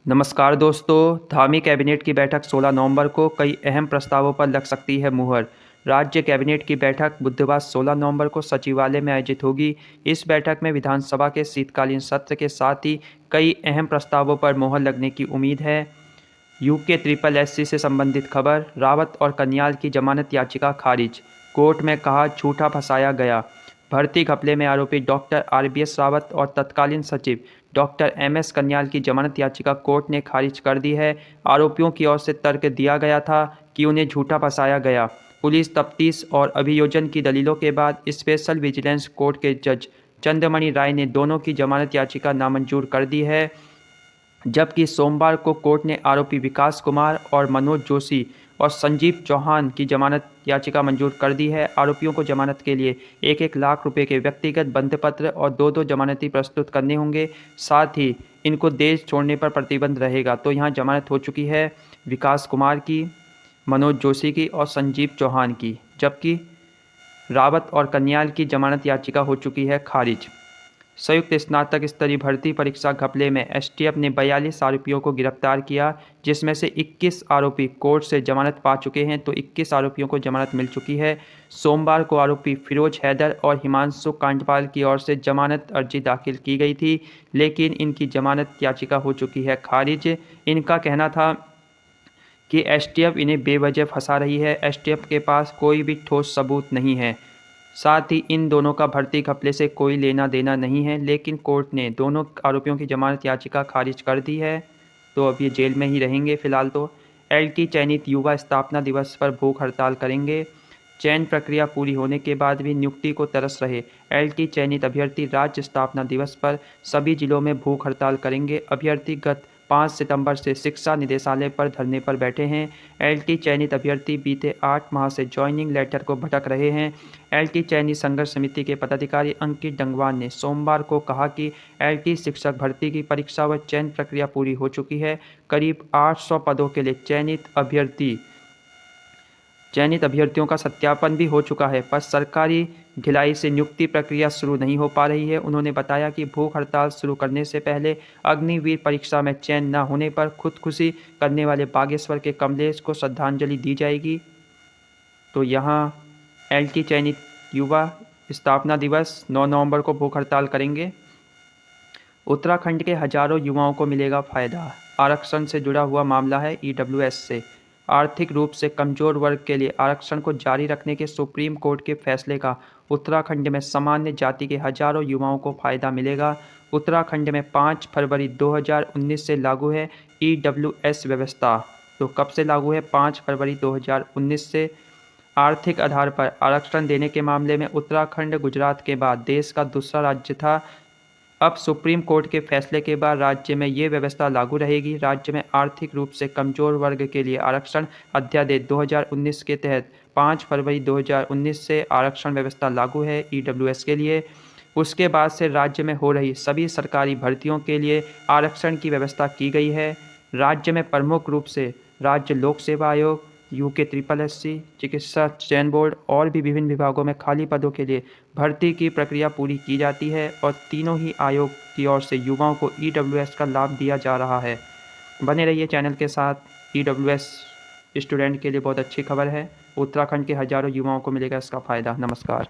नमस्कार दोस्तों। धामी कैबिनेट की बैठक 16 नवंबर को कई अहम प्रस्तावों पर लग सकती है मुहर। राज्य कैबिनेट की बैठक बुधवार 16 नवंबर को सचिवालय में आयोजित होगी। इस बैठक में विधानसभा के शीतकालीन सत्र के साथ ही कई अहम प्रस्तावों पर मुहर लगने की उम्मीद है। यूके ट्रिपल एससी से संबंधित खबर, रावत और कन्याल की जमानत याचिका खारिज, कोर्ट में कहा झूठा फंसाया गया। भर्ती घपले में आरोपी डॉक्टर आरबीएस रावत और तत्कालीन सचिव डॉक्टर एमएस कन्याल की जमानत याचिका कोर्ट ने खारिज कर दी है। आरोपियों की ओर से तर्क दिया गया था कि उन्हें झूठा फंसाया गया। पुलिस तफ्तीश और अभियोजन की दलीलों के बाद स्पेशल विजिलेंस कोर्ट के जज चंद्रमणि राय ने दोनों की जमानत याचिका नामंजूर कर दी है, जबकि सोमवार को कोर्ट ने आरोपी विकास कुमार और मनोज जोशी और संजीव चौहान की जमानत याचिका मंजूर कर दी है। आरोपियों को जमानत के लिए 1-1 लाख रुपए के व्यक्तिगत बंधपत्र और 2-2 जमानती प्रस्तुत करने होंगे। साथ ही इनको देश छोड़ने पर प्रतिबंध रहेगा। तो यहाँ जमानत हो चुकी है विकास कुमार की, मनोज जोशी की और संजीव चौहान की, जबकि रावत और कन्याल की जमानत याचिका हो चुकी है खारिज। संयुक्त स्नातक स्तरीय भर्ती परीक्षा घपले में एसटीएफ ने 42 आरोपियों को गिरफ्तार किया, जिसमें से 21 आरोपी कोर्ट से जमानत पा चुके हैं तो 21 आरोपियों को जमानत मिल चुकी है। सोमवार को आरोपी फिरोज हैदर और हिमांशु कांडपाल की ओर से जमानत अर्जी दाखिल की गई थी, लेकिन इनकी जमानत याचिका हो चुकी है खारिज। इनका कहना था कि एसटीएफ इन्हें बेवजह फंसा रही है। एसटीएफ के पास कोई भी ठोस सबूत नहीं है। साथ ही इन दोनों का भर्ती घपले से कोई लेना देना नहीं है, लेकिन कोर्ट ने दोनों आरोपियों की जमानत याचिका खारिज कर दी है, तो अब ये जेल में ही रहेंगे फिलहाल। तो एलटी चयनित युवा स्थापना दिवस पर भूख हड़ताल करेंगे। चयन प्रक्रिया पूरी होने के बाद भी नियुक्ति को तरस रहे एलटी चयनित अभ्यर्थी राज्य स्थापना दिवस पर सभी जिलों में भूख हड़ताल करेंगे। अभ्यर्थी गत 5 सितंबर से शिक्षा निदेशालय पर धरने पर बैठे हैं। एलटी चयनित अभ्यर्थी बीते 8 माह से ज्वाइनिंग लेटर को भटक रहे हैं। एलटी चयनित संघर्ष समिति के पदाधिकारी अंकित डंगवान ने सोमवार को कहा कि एलटी शिक्षक भर्ती की परीक्षा व चयन प्रक्रिया पूरी हो चुकी है। करीब 800 पदों के लिए चयनित अभ्यर्थियों का सत्यापन भी हो चुका है, पर सरकारी ढिलाई से नियुक्ति प्रक्रिया शुरू नहीं हो पा रही है। उन्होंने बताया कि भूख हड़ताल शुरू करने से पहले अग्निवीर परीक्षा में चयन न होने पर खुदकुशी करने वाले बागेश्वर के कमलेश को श्रद्धांजलि दी जाएगी। तो यहाँ एलटी चयनित युवा स्थापना दिवस 9 नवंबर को भूख हड़ताल करेंगे। उत्तराखंड के हजारों युवाओं को मिलेगा फायदा। आरक्षण से जुड़ा हुआ मामला है ईडब्ल्यूएस से। आर्थिक रूप से कमजोर वर्ग के लिए आरक्षण को जारी रखने के सुप्रीम कोर्ट के फैसले का उत्तराखंड में सामान्य जाति के हजारों युवाओं को फायदा मिलेगा। उत्तराखंड में 5 फरवरी 2019 से लागू है ईडब्ल्यूएस व्यवस्था। तो कब से लागू है? 5 फरवरी 2019 से। आर्थिक आधार पर आरक्षण देने के मामले में उत्तराखंड गुजरात के बाद देश का दूसरा राज्य था। अब सुप्रीम कोर्ट के फैसले के बाद राज्य में ये व्यवस्था लागू रहेगी। राज्य में आर्थिक रूप से कमजोर वर्ग के लिए आरक्षण अध्यादेश 2019 के तहत 5 फरवरी 2019 से आरक्षण व्यवस्था लागू है ईडब्ल्यूएस के लिए। उसके बाद से राज्य में हो रही सभी सरकारी भर्तियों के लिए आरक्षण की व्यवस्था की गई है। राज्य में प्रमुख रूप से राज्य लोक सेवा आयोग, यूके ट्रिपल एससी, चिकित्सा चयन बोर्ड और भी विभिन्न विभागों में खाली पदों के लिए भर्ती की प्रक्रिया पूरी की जाती है और तीनों ही आयोग की ओर से युवाओं को ईडब्ल्यूएस का लाभ दिया जा रहा है। बने रहिए चैनल के साथ। ईडब्ल्यूएस स्टूडेंट के लिए बहुत अच्छी खबर है। उत्तराखंड के हजारों युवाओं को मिलेगा इसका फ़ायदा। नमस्कार।